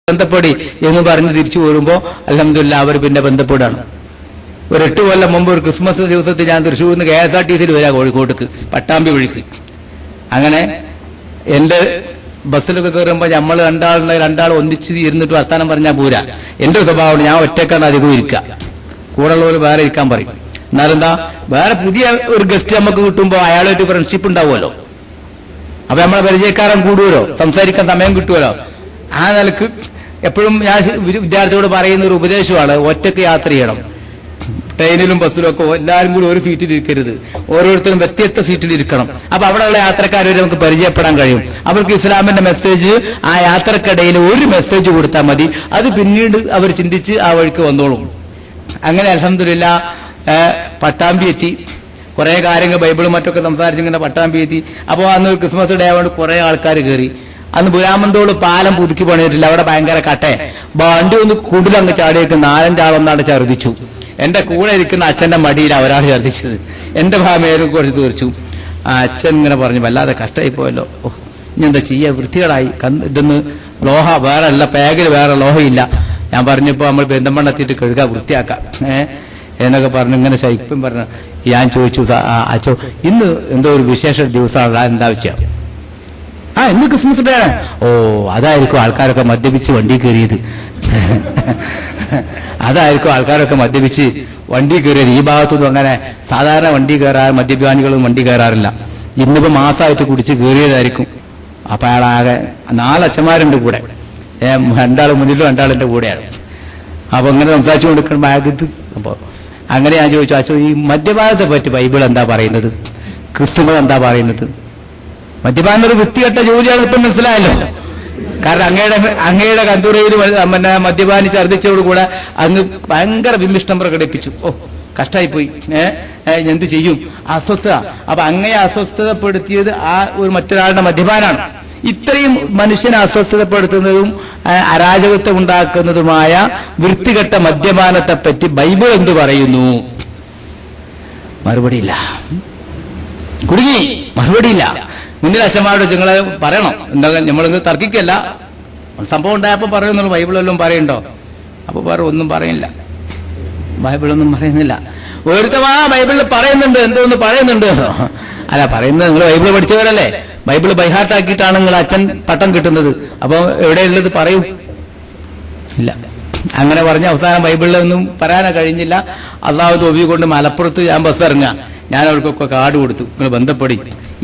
ബന്ധപ്പെടി എന്ന് പറഞ്ഞ് തിരിച്ചു പോരുമ്പോ അൽഹംദുലില്ലാ അവർ പിന്നെ ബന്ധപ്പെടാണ്. ഒരു 8 കൊല്ലം മുമ്പ് ഒരു ക്രിസ്മസ് ദിവസത്തിൽ ഞാൻ തൃശ്ശൂരിൽ നിന്ന് KSRTC വരാ കോഴിക്കോട്ടേക്ക് പട്ടാമ്പി വഴിക്ക്. അങ്ങനെ എന്റെ ബസ്സിലൊക്കെ കയറുമ്പോ നമ്മൾ രണ്ടാൾ ഒന്നിച്ച് ഇരുന്നിട്ട് വർത്താനം പറഞ്ഞാൽ പോരാ. എന്റെ സ്വഭാവമാണ്, ഞാൻ ഒറ്റക്കാണ് അധികം ഇരിക്കുക, കൂടെയുള്ളവർ വേറെ ഇരിക്കാൻ പറയും. എന്നാലെന്താ, വേറെ പുതിയ ഒരു ഗസ്റ്റ് നമുക്ക് കിട്ടുമ്പോ അയാളായിട്ട് ഫ്രണ്ട്ഷിപ്പ് ഉണ്ടാവുമല്ലോ, അപ്പൊ നമ്മളെ പരിചയക്കാരൻ കൂടുമല്ലോ, സംസാരിക്കാൻ സമയം കിട്ടുമല്ലോ. ആ നിലക്ക് എപ്പോഴും ഞാൻ വിദ്യാർത്ഥിയോട് പറയുന്ന ഒരു ഉപദേശമാണ്, ഒറ്റയ്ക്ക് യാത്ര ചെയ്യണം. ട്രെയിനിലും ബസ്സിലും ഒക്കെ എല്ലാവരും കൂടി ഒരു സീറ്റിൽ ഇരിക്കരുത്, ഓരോരുത്തരും വ്യത്യസ്ത സീറ്റിൽ ഇരിക്കണം. അപ്പൊ അവിടെയുള്ള യാത്രക്കാരെ നമുക്ക് പരിചയപ്പെടാൻ കഴിയും. അവർക്ക് ഇസ്ലാമിന്റെ മെസ്സേജ് ആ യാത്രക്കിടയിൽ ഒരു മെസ്സേജ് കൊടുത്താൽ മതി, അത് പിന്നീട് അവർ ചിന്തിച്ച് ആ വഴിക്ക് വന്നോളും. അങ്ങനെ അൽഹംദുലില്ലാ പട്ടാമ്പി എത്തി. കുറെ കാര്യങ്ങൾ ബൈബിളും മറ്റൊക്കെ സംസാരിച്ചിങ്ങനെ പട്ടാമ്പി എത്തി. അപ്പോൾ അന്ന് ക്രിസ്മസ് ഡേ ആയതുകൊണ്ട് കുറെ ആൾക്കാർ കയറി. അന്ന് പുരാമന്തോട് പാലം പുതുക്കി പണിയിട്ടില്ല, അവിടെ ഭയങ്കര കട്ടെ. വണ്ടി ഒന്ന് കുടിലങ്ങ് ചാടിയിട്ട് 4-5 ആളൊന്നാണ്ട് ഛർദ്ദിച്ചു. എന്റെ കൂടെ ഇരിക്കുന്ന അച്ഛന്റെ മടിയിൽ ഒരാൾ ഛർദ്ദിച്ചത്. എന്റെ ഭാമേരും കുറച്ച് തീർച്ചു. ആ അച്ഛൻ ഇങ്ങനെ പറഞ്ഞു, വല്ലാതെ കഷ്ടമായി പോയല്ലോ, ഇനി എന്താ ചെയ്യാ, വൃത്തികളായി ഇതൊന്ന് ലോഹ വേറെ അല്ല, പാകിൽ വേറെ ലോഹയില്ല. ഞാൻ പറഞ്ഞപ്പോ നമ്മൾ പെരുന്തമണ്ണെത്തിയിട്ട് കഴുകാ വൃത്തിയാക്കാം എന്നൊക്കെ പറഞ്ഞു. ഇങ്ങനെ ശൈപ്പം പറഞ്ഞു. ഞാൻ ചോദിച്ചു, അച്ഛോ ഇന്ന് എന്തോ ഒരു വിശേഷ ദിവസമാണ്, എന്താ വെച്ചാ? ഇന്ന് ക്രിസ്മസ് ഡേ. ഓ, അതായിരിക്കും ആൾക്കാരൊക്കെ മദ്യപിച്ച് വണ്ടി കയറിയത്. അതായിരിക്കും ആൾക്കാരൊക്കെ മദ്യപിച്ച് വണ്ടി കയറിയത്. ഈ ഭാഗത്തൊന്നും അങ്ങനെ സാധാരണ വണ്ടി കയറാറ്, മദ്യപാനികളും വണ്ടി കയറാറില്ല. ഇന്നിപ്പോ മാസമായിട്ട് കുടിച്ച് കയറിയതായിരിക്കും. അപ്പൊ അയാളാകെ 4 അച്ഛന്മാരുണ്ട് കൂടെ, 2 മുന്നിലും 2 കൂടെയാണ്. അപ്പൊ ഇങ്ങനെ സംസാരിച്ചു കൊടുക്കണം ബാഗത്ത്. അപ്പൊ അങ്ങനെ ഞാൻ ചോദിച്ചു, അച്ഛോ ഈ മദ്യപാനത്തെ പറ്റി ബൈബിൾ എന്താ പറയുന്നത്, ക്രിസ്തുമതം എന്താ പറയുന്നത്? മദ്യപാനം ഒരു വൃത്തികെട്ട ജോലിയാണ്, ഇപ്പം മനസ്സിലായല്ലോ. കാരണം അങ്ങയുടെ കന്തൂരയിൽ മദ്യപാനി ഛർദ്ദിച്ചതോടുകൂടെ അങ്ങ് ഭയങ്കര വിമിഷ്ടം പ്രകടിപ്പിച്ചു. ഓ, കഷ്ടായിപ്പോയി, എന്ത് ചെയ്യും, അസ്വസ്ഥത. അപ്പൊ അങ്ങയെ അസ്വസ്ഥതപ്പെടുത്തിയത് ആ ഒരു മറ്റൊരാളുടെ മദ്യപാനാണ്. ഇത്രയും മനുഷ്യനെ അസ്വസ്ഥതപ്പെടുത്തുന്നതും അരാജകത്വം ഉണ്ടാക്കുന്നതുമായ വൃത്തികെട്ട മദ്യപാനത്തെപ്പറ്റി ബൈബിൾ എന്ത് പറയുന്നു? മറുപടിയില്ല. കുടുങ്ങി, മറുപടിയില്ല. മുന്നിൽ അച്ഛന്മാരോട് നിങ്ങളെ പറയണം, എന്താ നമ്മളിന്ന് തർക്കിക്കല്ല, സംഭവം ഉണ്ടായപ്പോ പറയുന്നുള്ളൂ. ബൈബിളെല്ലാം പറയണ്ടോ? അപ്പൊ ഒന്നും പറയില്ല, ബൈബിളൊന്നും പറയുന്നില്ല. ഒരുത്തമാ ബൈബിളിൽ പറയുന്നുണ്ട്, എന്തോന്ന് പറയുന്നുണ്ട്. അല്ല, പറയുന്നത് നിങ്ങൾ ബൈബിൾ പഠിച്ചവരല്ലേ, ബൈബിൾ ബൈഹാർട്ടാക്കിയിട്ടാണ് നിങ്ങൾ അച്ഛൻ പട്ടം കിട്ടുന്നത്. അപ്പൊ എവിടെയുള്ളത് പറയൂ? ഇല്ല. അങ്ങനെ പറഞ്ഞ അവസാനം ബൈബിളിലൊന്നും പറയാനോ കഴിഞ്ഞില്ല. അള്ളാഹു തോഫീഖ് കൊണ്ട് മലപ്പുറത്ത് ഞാൻ ബസ് ഇറങ്ങാം. ഞാൻ അവർക്കൊക്കെ കാർഡ് കൊടുത്തു, നിങ്ങൾ ബന്ധപ്പെടി,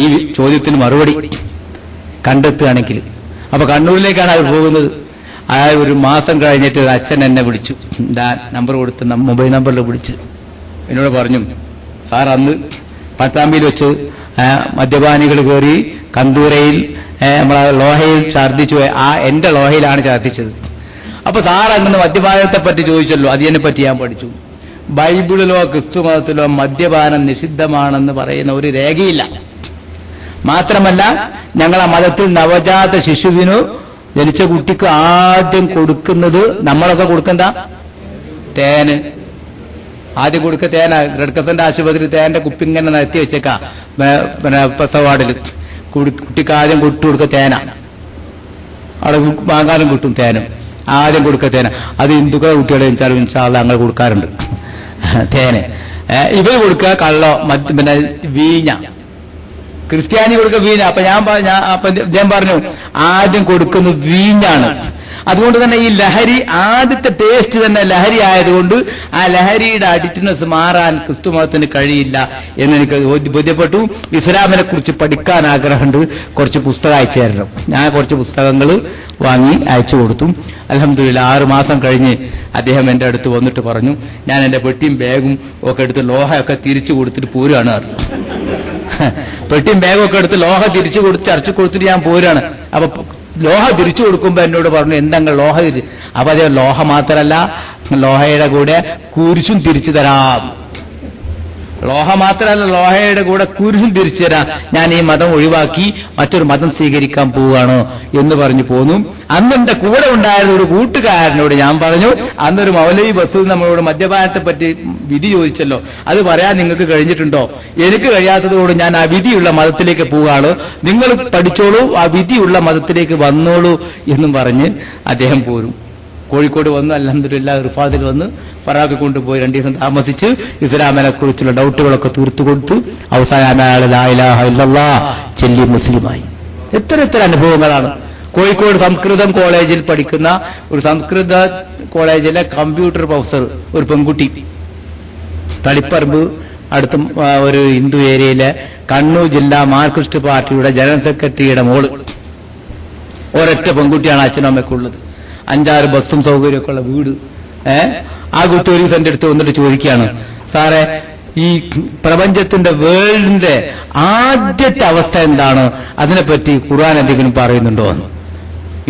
ഈ ചോദ്യത്തിന് മറുപടി കണ്ടെത്തുകയാണെങ്കിൽ. അപ്പൊ കണ്ണൂരിലേക്കാണ് അവർ പോകുന്നത്. അയാൾ ഒരു മാസം കഴിഞ്ഞിട്ട് അച്ഛൻ എന്നെ വിളിച്ചു, നമ്പർ കൊടുത്ത് മൊബൈൽ നമ്പറിൽ വിളിച്ച് എന്നോട് പറഞ്ഞു, സാർ അന്ന് പട്ടാമ്പിയിൽ വെച്ച് മദ്യപാനികൾ കയറി കന്തൂരയിൽ നമ്മളെ ലോഹയിൽ ഛർദ്ദിച്ചു, എന്റെ ലോഹയിലാണ് ഛർദ്ദിച്ചത്. അപ്പൊ സാർ അങ്ങനെ മദ്യപാനത്തെ പറ്റി ചോദിച്ചല്ലോ, അതിനെ പറ്റി ഞാൻ പഠിച്ചു. ബൈബിളിലോ ക്രിസ്തു മതത്തിലോ മദ്യപാനം നിഷിദ്ധമാണെന്ന് പറയുന്ന ഒരു രേഖയില്ല. മാത്രമല്ല, ഞങ്ങളെ മതത്തിൽ നവജാത ശിശുവിനു ജനിച്ച കുട്ടിക്ക് ആദ്യം കൊടുക്കുന്നത്, നമ്മളൊക്കെ കൊടുക്കുന്ന തേന്, ആദ്യം കൊടുക്കുക തേന. റെഡ് ക്രസന്റ് ആശുപത്രി തേന്റെ കുപ്പിങ്ങനെ നിരത്തി വെച്ചേക്കാം, പിന്നെ പ്രസവാർഡിൽ. കുട്ടിക്ക് ആദ്യം കൊടുക്കുക തേന, അവിടെ വാങ്ങാനും കിട്ടും തേനും. ആദ്യം കൊടുക്കുക തേന. അത് ഹിന്ദുക്കളെ കുട്ടികളെ വെച്ചാലും ഇൻഷാല്ലാഹ് ഞങ്ങൾ കൊടുക്കാറുണ്ട് തേന്. ഇവർ കൊടുക്കുക കള്ളോ, പിന്നെ വീഞ്ഞ. ക്രിസ്ത്യാനി കൊടുക്കുക വീഞ്ഞ. അപ്പൊ ഞാൻ പറഞ്ഞു ആദ്യം കൊടുക്കുന്നത് വീഞ്ഞാണ്. അതുകൊണ്ട് തന്നെ ഈ ലഹരി, ആദ്യത്തെ ടേസ്റ്റ് തന്നെ ലഹരി ആയതുകൊണ്ട് ആ ലഹരിയുടെ അഡിക്റ്റ്നെസ് മാറാൻ ക്രിസ്തു മതത്തിന് കഴിയില്ല എന്നെനിക്ക് ബോധ്യപ്പെട്ടു. ഇസ്ലാമിനെ കുറിച്ച് പഠിക്കാൻ ആഗ്രഹമുണ്ട്, കുറച്ച് പുസ്തകം അയച്ചു തരണം. ഞാൻ കുറച്ച് പുസ്തകങ്ങൾ വാങ്ങി അയച്ചു കൊടുത്തു. അൽഹംദുലില്ലാ 6 മാസം കഴിഞ്ഞ് അദ്ദേഹം എന്റെ അടുത്ത് വന്നിട്ട് പറഞ്ഞു, ഞാൻ എന്റെ പെട്ടിയും ബാഗും ഒക്കെ എടുത്ത് ലോഹയൊക്കെ തിരിച്ചു കൊടുത്തിട്ട് പോരുകയാണ്. പെട്ടിയും ബാഗും ഒക്കെ എടുത്ത് ലോഹ തിരിച്ചു കൊടുത്ത് ചർച്ച കൊടുത്തിട്ട് ഞാൻ പോരുകയാണ്. അപ്പൊ ലോഹ തിരിച്ചു കൊടുക്കുമ്പോ എന്നോട് പറഞ്ഞു, എന്താ ലോഹ തിരിച്ചു? അപ്പൊ അതേ, ലോഹ മാത്രല്ല, ലോഹയുടെ കൂടെ കുരിശും തിരിച്ചു തരാം. ലോഹ മാത്രമല്ല, ലോഹയുടെ കൂടെ കുരിശും തിരിച്ചു തരാം, ഞാൻ ഈ മതം ഒഴിവാക്കി മറ്റൊരു മതം സ്വീകരിക്കാൻ പോവുകയാണ് എന്ന് പറഞ്ഞു പോന്നു. അന്നെന്റെ കൂടെ ഉണ്ടായിരുന്ന ഒരു കൂട്ടുകാരനോട് ഞാൻ പറഞ്ഞു, അന്നൊരു മൗലവി ബസ്സിൽ നമ്മളോട് മദ്യപാനത്തെ പറ്റി വിധി ചോദിച്ചല്ലോ, അത് പറയാൻ നിങ്ങൾക്ക് കഴിഞ്ഞിട്ടുണ്ടോ? എനിക്ക് കഴിയാത്തതോട് ഞാൻ ആ വിധിയുള്ള മതത്തിലേക്ക് പോവുകയാണ്, നിങ്ങൾ പഠിച്ചോളൂ, ആ വിധിയുള്ള മതത്തിലേക്ക് വന്നോളൂ എന്നും പറഞ്ഞ് അദ്ദേഹം പോരും. കോഴിക്കോട് വന്ന് അൽഹംദുലില്ലാഹ് റിഫാദിൽ വന്ന് ഫറാഖ് കൊണ്ടുപോയി 2 ദിവസം താമസിച്ച് ഇസ്ലാമിനെ കുറിച്ചുള്ള ഡൗട്ടുകളൊക്കെ തീർത്തു കൊടുത്തു. അവസാനം അയാൾ ലാ ഇലാഹ ഇല്ലല്ലാഹ് ചൊല്ലി മുസ്ലിമായി. എത്ര അനുഭവങ്ങളാണ്. കോഴിക്കോട് സംസ്കൃതം കോളേജിൽ പഠിക്കുന്ന ഒരു സംസ്കൃത കോളേജിലെ കമ്പ്യൂട്ടർ പ്രൊഫസർ, ഒരു പെൺകുട്ടി, തളിപ്പറമ്പ് അടുത്ത ഒരു ഹിന്ദു ഏരിയയിലെ കണ്ണൂർ ജില്ലാ മാർക്സിസ്റ്റ് പാർട്ടിയുടെ ജനറൽ സെക്രട്ടറിയുടെ മോള്, ഒരൊറ്റ പെൺകുട്ടിയാണ് അച്ഛനും അമ്മയ്ക്കുള്ളത്. 5-6 ബസ്സും സൗകര്യമൊക്കെ ഉള്ള വീട്. ആ കുട്ടി ഒരു ദിവസം എന്റെ അടുത്ത് വന്നിട്ട് ചോദിക്കുകയാണ്, സാറേ, ഈ പ്രപഞ്ചത്തിന്റെ വേൾഡിന്റെ ആദ്യത്തെ അവസ്ഥ എന്താണ്, അതിനെപ്പറ്റി ഖുർആൻ എന്തെങ്കിലും പറയുന്നുണ്ടോ?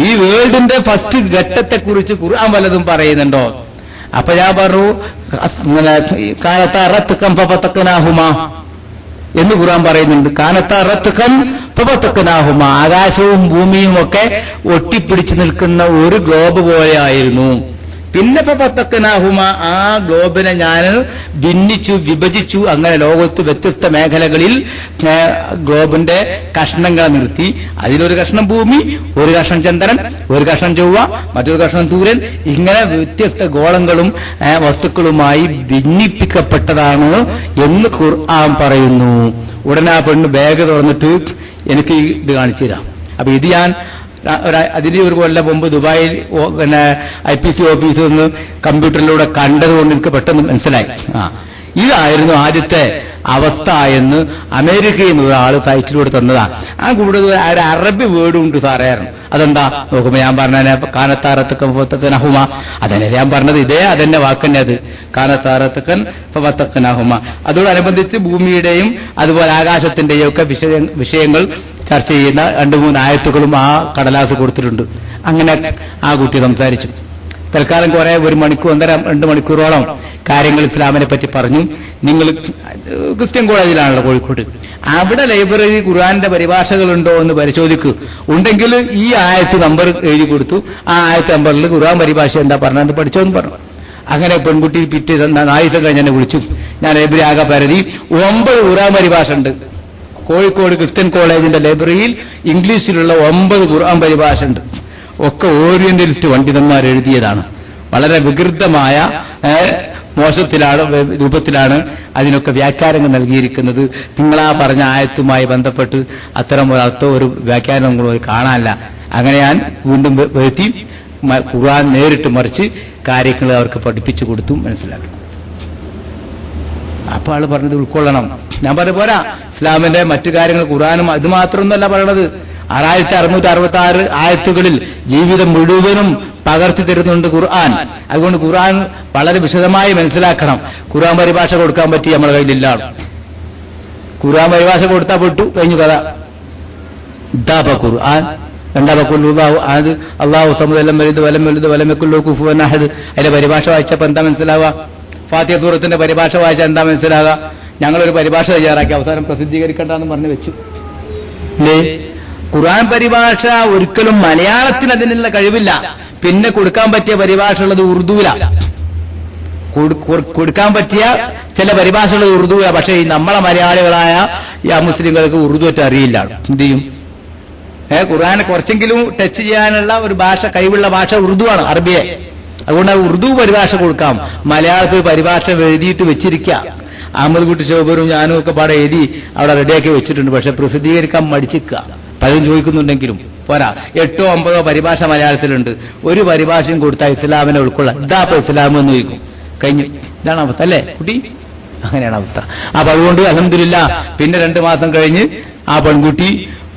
ഈ വേൾഡിന്റെ ഫസ്റ്റ് ഘട്ടത്തെക്കുറിച്ച് ഖുർആൻ വല്ലതും പറയുന്നുണ്ടോ? അപ്പൊ ഞാൻ പറഞ്ഞു, കാലത്തറത്തുക്കംപത്തക്കനാഹുമാ എന്ന് ഖുർആൻ പറയുന്നുണ്ട്. കാനത്തറത്തുക്കംപത്തക്കനാഹുമ, ആകാശവും ഭൂമിയും ഒക്കെ ഒട്ടിപ്പിടിച്ചു നിൽക്കുന്ന ഒരു ഗ്ലോബ് പോലെയായിരുന്നു. പിന്നെ പത്തക്കനാഹുമ, ആ ഗ്ലോബിനെ ഞാൻ ഭിന്നിച്ചു, വിഭജിച്ചു. അങ്ങനെ ലോകത്ത് വ്യത്യസ്ത മേഖലകളിൽ ഗ്ലോബിന്റെ കഷ്ണങ്ങൾ നിർത്തി. അതിലൊരു കഷ്ണം ഭൂമി, ഒരു കഷ്ണം ചന്ദ്രൻ, ഒരു കഷ്ണം ചൊവ്വ, മറ്റൊരു കഷ്ണം സൂര്യൻ. ഇങ്ങനെ വ്യത്യസ്ത ഗോളങ്ങളും വസ്തുക്കളുമായി ഭിന്നിപ്പിക്കപ്പെട്ടതാണ് എന്ന് ഖുർആൻ പറയുന്നു. ഉടനെ ആ പെണ്ണ് ബാഗ് തുറന്നിട്ട് എനിക്ക് ഇത് കാണിച്ചു തരാം. അപ്പൊ ഇത് ഞാൻ അതിന് ഒരു കൊല്ലം മുമ്പ് ദുബായിൽ IPC ഓഫീസിൽ നിന്ന് കമ്പ്യൂട്ടറിലൂടെ കണ്ടതുകൊണ്ട് എനിക്ക് പെട്ടെന്ന് മനസ്സിലായി. ഇതായിരുന്നു ആദ്യത്തെ അവസ്ഥ എന്ന് അമേരിക്കയിൽ നിന്ന് ഒരാൾ സൈറ്റിലൂടെ തന്നതാ. ആ കൂടുതൽ ഒരു അറബി വേർഡും ഉണ്ട് സാറേറും. അതെന്താ നോക്കുമ്പോ ഞാൻ പറഞ്ഞ കാനത്താറത്തക്കൻ അതന്നെ ഞാൻ പറഞ്ഞത്, അതെന്നെ വാക്കന്നെ അത്, കാനത്താറത്തക്കൻ ഫത്തക്കനാഹുമ. അതോടനുബന്ധിച്ച് ഭൂമിയുടെയും അതുപോലെ ആകാശത്തിന്റെയും ഒക്കെ വിഷയങ്ങൾ ചർച്ച ചെയ്യുന്ന 2-3 ആയത്തുകളും ആ കടലാസ് കൊടുത്തിട്ടുണ്ട്. അങ്ങനെ ആ കുട്ടി സംസാരിച്ചു. തൽക്കാലം കുറെ 1 മണിക്കൂർ 1.5-2 മണിക്കൂറോളം കാര്യങ്ങൾ ഇസ്ലാമിനെ പറ്റി പറഞ്ഞു. നിങ്ങൾ ക്രിസ്ത്യൻ കോളേജിലാണല്ലോ കോഴിക്കോട്, അവിടെ ലൈബ്രറി ഖുർആന്റെ പരിഭാഷകളുണ്ടോ എന്ന് പരിശോധിക്കൂ. ഉണ്ടെങ്കിൽ ഈ ആയത്ത് നമ്പർ എഴുതി കൊടുത്തു. ആ ആയത്ത് നമ്പറിൽ ഖുർആൻ പരിഭാഷ എന്താ പറഞ്ഞത് പഠിച്ചോന്ന് പറഞ്ഞു. അങ്ങനെ പെൺകുട്ടി പിറ്റേ 4 ദിവസം കഴിഞ്ഞ് എന്നെ വിളിച്ചു. ഞാൻ ലൈബ്രറി ആകെ പരതി 9 ഖുർആൻ പരിഭാഷ ഉണ്ട്. കോഴിക്കോട് ക്രിസ്ത്യൻ കോളേജിന്റെ ലൈബ്രറിയിൽ ഇംഗ്ലീഷിലുള്ള 9 ഖുർആൻ പരിഭാഷ ഉണ്ട്. ഒക്കെ ഓറിയന്റലിസ്റ്റ് പണ്ഡിതന്മാർ എഴുതിയതാണ്. വളരെ വികൃതമായ മോശത്തിലാണ് രൂപത്തിലാണ് അതിനൊക്കെ വ്യാഖ്യാനങ്ങൾ നൽകിയിരിക്കുന്നത്. നിങ്ങളാ പറഞ്ഞ ആയത്തുമായി ബന്ധപ്പെട്ട് അത്തരം ഒരു അർത്ഥം ഒരു വ്യാഖ്യാനം കാണാനില്ല. അങ്ങനെ ഞാൻ വീണ്ടും വരുത്തി ഖുർആൻ നേരിട്ട് മറിച്ച് കാര്യങ്ങൾ അവർക്ക് പഠിപ്പിച്ചു കൊടുത്തു, മനസ്സിലാക്കി. അപ്പൊ ആള് പറഞ്ഞത് ഉൾക്കൊള്ളണം. ഞാൻ പറഞ്ഞു പോരാ, ഇസ്ലാമിന്റെ മറ്റു കാര്യങ്ങൾ ഖുർആനും അത് മാത്രമൊന്നുമല്ല പറയണത്. 6666 ആയത്തുകളിൽ ജീവിതം മുഴുവനും പകർത്തി തരുന്നുണ്ട് ഖുർആൻ. അതുകൊണ്ട് ഖുർആൻ വളരെ വിശദമായി മനസ്സിലാക്കണം. ഖുർആൻ പരിഭാഷ കൊടുക്കാൻ പറ്റി നമ്മുടെ കയ്യിലില്ല. ഖുർആൻ പരിഭാഷ കൊടുത്താൽ പെട്ടു, കഴിഞ്ഞു കഥ. ഇതാപ്പ ഖുർആൻ അത് അള്ളാഹു സമദ് വലുത് വലം വലുത് വലമെക്കുള്ളൂ കുഫുവൻ അഹദ്. അതിന്റെ പരിഭാഷ വായിച്ചപ്പോ എന്താ മനസ്സിലാവുക? ഫാത്തിഹ സൂറത്തിന്റെ പരിഭാഷ വായിച്ചാൽ എന്താ മനസ്സിലാകുക? ഞങ്ങളൊരു പരിഭാഷ തയ്യാറാക്കി അവസാനം പ്രസിദ്ധീകരിക്കണ്ടെന്ന് പറഞ്ഞു വെച്ചു. ഖുർആൻ പരിഭാഷ ഒരിക്കലും മലയാളത്തിന് അതിനുള്ള കഴിവില്ല. പിന്നെ കൊടുക്കാൻ പറ്റിയ പരിഭാഷ ഉള്ളത് ഉറുദുവില. കൊടുക്കാൻ പറ്റിയ ചില പരിഭാഷകൾ ഉറുദുവില. പക്ഷേ ഈ നമ്മളെ മലയാളികളായ ഈ മുസ്ലിങ്ങൾക്ക് ഉറുദു ഒറ്റ അറിയില്ല. എന്ത് ചെയ്യും? ഖുർആനെ കുറച്ചെങ്കിലും ടച്ച് ചെയ്യാനുള്ള ഒരു ഭാഷ, കഴിവുള്ള ഭാഷ ഉറുദുവാണ്, അറബിയെ. അതുകൊണ്ട് ഉറുദു പരിഭാഷ കൊടുക്കാം. മലയാളത്തിൽ പരിഭാഷ എഴുതിയിട്ട് വെച്ചിരിക്കുക. അഹമ്മദ് കുട്ടി ശോഭരും ഞാനും ഒക്കെ പാടെ എഴുതി അവിടെ റെഡിയാക്കി വെച്ചിട്ടുണ്ട്. പക്ഷെ പ്രസിദ്ധീകരിക്കാൻ മടിച്ചിക്കുക. പലരും ചോദിക്കുന്നുണ്ടെങ്കിലും പോരാ. 8-9 പരിഭാഷ മലയാളത്തിലുണ്ട്. ഒരു പരിഭാഷയും കൊടുത്താൽ ഇസ്ലാമിനെ ഉൾക്കൊള്ളാം. ഇതാപ്പോ ഇസ്ലാം എന്ന് ചോദിക്കും. കഴിഞ്ഞു. ഇതാണ് അവസ്ഥ അല്ലേ കുട്ടി? അങ്ങനെയാണ് അവസ്ഥ. അപ്പൊ അതുകൊണ്ട് അൽഹംദുലില്ലാ പിന്നെ 2 മാസം കഴിഞ്ഞ് ആ പെൺകുട്ടി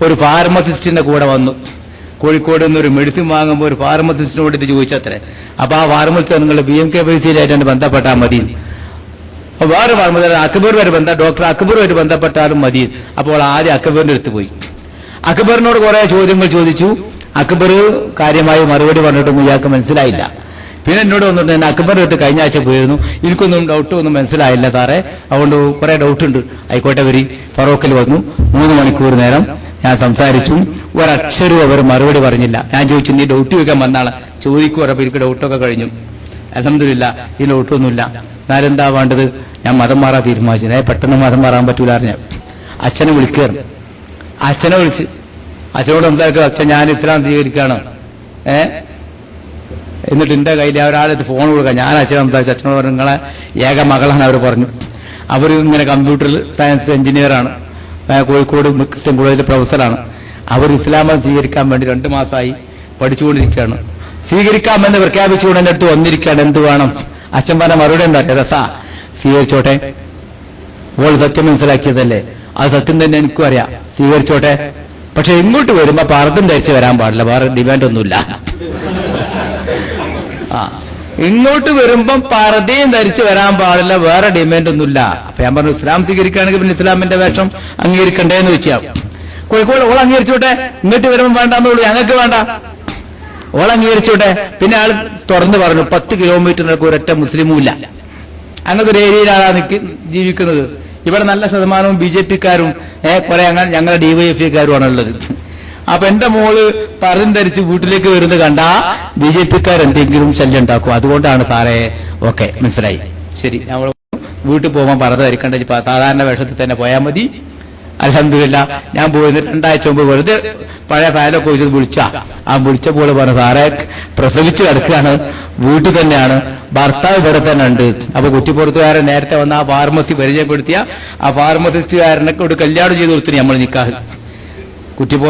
ഒരു ഫാർമസിസ്റ്റിന്റെ കൂടെ വന്നു. കോഴിക്കോട് നിന്നൊരു മെഡിസിൻ വാങ്ങുമ്പോൾ ഒരു ഫാർമസിസ്റ്റിനോട് ഇത് ചോദിച്ചത്രേ. അപ്പൊ ആ ഫാർമസിസ്റ്റ് നിങ്ങൾ BMKBCയിലായിട്ട് ബന്ധപ്പെട്ടാൽ മതി. വേറെ ഫാർമസിസ്റ്റ് അക്ബറുമായിട്ട് ഡോക്ടർ അക്ബറുമായിട്ട് ബന്ധപ്പെട്ടാലും മതി. അപ്പോൾ ആദ്യം അക്ബറിന്റെ അടുത്ത് പോയി. അക്ബറിനോട് കുറെ ചോദ്യങ്ങൾ ചോദിച്ചു. അക്ബർ കാര്യമായി മറുപടി പറഞ്ഞിട്ടൊന്നും ഇയാൾക്ക് മനസ്സിലായില്ല. പിന്നെ എന്നോട് വന്നിട്ട് എന്നെ അക്ബർ ഇട്ട് കഴിഞ്ഞ ആഴ്ച പോയിരുന്നു, എനിക്കൊന്നും ഡൗട്ട് ഒന്നും മനസ്സിലായില്ല സാറേ, അതുകൊണ്ട് കുറെ ഡൗട്ട് ഉണ്ട്. ആയിക്കോട്ടെ വരി. ഫറോക്കിൽ വന്നു. 3 മണിക്കൂർ നേരം ഞാൻ സംസാരിച്ചു. ഒരക്ഷരവും അവർ മറുപടി പറഞ്ഞില്ല. ഞാൻ ചോദിച്ചു, നീ ഡൗട്ട് ചോദിക്കാൻ വന്നാണ്? ചോദിക്കൂ പറഞ്ഞപ്പോൾ എനിക്ക് ഡൗട്ടൊക്കെ കഴിഞ്ഞു. അൽഹംദുലില്ലാ ഈ ഡൗട്ടൊന്നുമില്ല. എന്നാലെന്താ വേണ്ടത്? ഞാൻ മതം മാറാൻ തീരുമാനിച്ചു. പെട്ടെന്ന് മതം മാറാൻ പറ്റൂല അറിഞ്ഞ അച്ഛനെ വിളിക്കുകയാണ്. അച്ഛനെ വിളിച്ച് അച്ഛനോട് സംസാരിക്കുക, അച്ഛൻ ഞാൻ ഇസ്ലാം സ്വീകരിക്കുകയാണ്. എന്നിട്ട് എന്റെ കയ്യിൽ ഒരാളെടുത്ത് ഫോൺ കൊടുക്കുക. ഞാൻ അച്ഛനെ സംസാരിച്ചു. അച്ഛനോട് പറഞ്ഞു, നിങ്ങളെ ഏക മകളാണ് അവർ പറഞ്ഞു. അവർ ഇങ്ങനെ കമ്പ്യൂട്ടർ സയൻസ് എഞ്ചിനീയറാണ്, കോഴിക്കോട് ക്രിസ്ത്യൻ കോളേജിലെ പ്രൊഫസറാണ്. അവർ ഇസ്ലാം മതം സ്വീകരിക്കാൻ വേണ്ടി 2 മാസമായി പഠിച്ചുകൊണ്ടിരിക്കുകയാണ്. സ്വീകരിക്കാമെന്ന് പ്രഖ്യാപിച്ചുകൊണ്ട് എന്റെ അടുത്ത് വന്നിരിക്കുകയാണ്. എന്ത് വേണം? അച്ഛൻ പറഞ്ഞ മറുപടി എന്താ? രസാ, സ്വീകരിച്ചോട്ടെ, ഓൾ സത്യം മനസ്സിലാക്കിയതല്ലേ, അത് സത്യം തന്നെ എനിക്കും അറിയാം, സ്വീകരിച്ചോട്ടെ. പക്ഷെ ഇങ്ങോട്ട് വരുമ്പോ പർദ്ദം ധരിച്ച് വരാൻ പാടില്ല, വേറെ ഡിമാൻഡ് ഒന്നുമില്ല. ഇങ്ങോട്ട് വരുമ്പം പർദ്ദയും ധരിച്ച് വരാൻ പാടില്ല, വേറെ ഡിമാൻഡ് ഒന്നുമില്ല. അപ്പൊ ഞാൻ പറഞ്ഞു, ഇസ്ലാം സ്വീകരിക്കുകയാണെങ്കിൽ പിന്നെ ഇസ്ലാമിന്റെ വേഷം അംഗീകരിക്കണ്ടേന്ന് വെച്ചാൽ കോഴിക്കോട് ഓൾ അംഗീകരിച്ചോട്ടെ, ഇങ്ങോട്ട് വരുമ്പോൾ വേണ്ടെന്നുള്ളൂ, ഞങ്ങൾക്ക് വേണ്ട, ഓൾ അംഗീകരിച്ചോട്ടെ. പിന്നെ ആൾ തുറന്നു പറഞ്ഞു, 10 കിലോമീറ്ററിനൊക്കെ ഒരൊറ്റ മുസ്ലിമും ഇല്ല. അങ്ങനത്തെ ഒരു ഏരിയയിലാണ് ജീവിക്കുന്നത്. ഇവിടെ നല്ല ശതമാനവും BJP-ക്കാരും കുറെ അങ്ങനെ ഞങ്ങളുടെ DYFI-ക്കാരുമാണ് ഉള്ളത്. അപ്പൊ എന്റെ മോള് പർദ്ദ ധരിച്ച് വീട്ടിലേക്ക് വരുന്നത് കണ്ടാ BJP-ക്കാർ എന്തെങ്കിലും ശല്യം ഉണ്ടാക്കും. അതുകൊണ്ടാണ് സാറേ. ഓക്കെ, മനസ്സിലായി, ശരി. നമ്മൾ വീട്ടിൽ പോകുമ്പോൾ പർദ്ദ ധരിക്കേണ്ട സാധാരണ വേഷത്തിൽ തന്നെ പോയാൽ മതി. അൽഹംദുലില്ലാ ഞാൻ പോയിരുന്നു 2 ആഴ്ച മുമ്പ് വെറുതെ പഴയ ഫയലൊക്കെ വെച്ചത് വിളിച്ച പോലെ പറഞ്ഞു, സാറേ പ്രസവിച്ച് കിടക്കുകയാണ്, വീട്ടിൽ തന്നെയാണ്, ഭർത്താവ് ഇവിടെ തന്നെ ഉണ്ട്. അപ്പൊ കുറ്റിപ്പുറത്തുകാരൻ നേരത്തെ വന്ന ആ ഫാർമസി പരിചയപ്പെടുത്തിയ ആ ഫാർമസിസ്റ്റുകാരനൊക്കെ ഒരു കല്യാണം ചെയ്ത് കൊടുത്തിന് നമ്മൾ നിക്കാഹ്.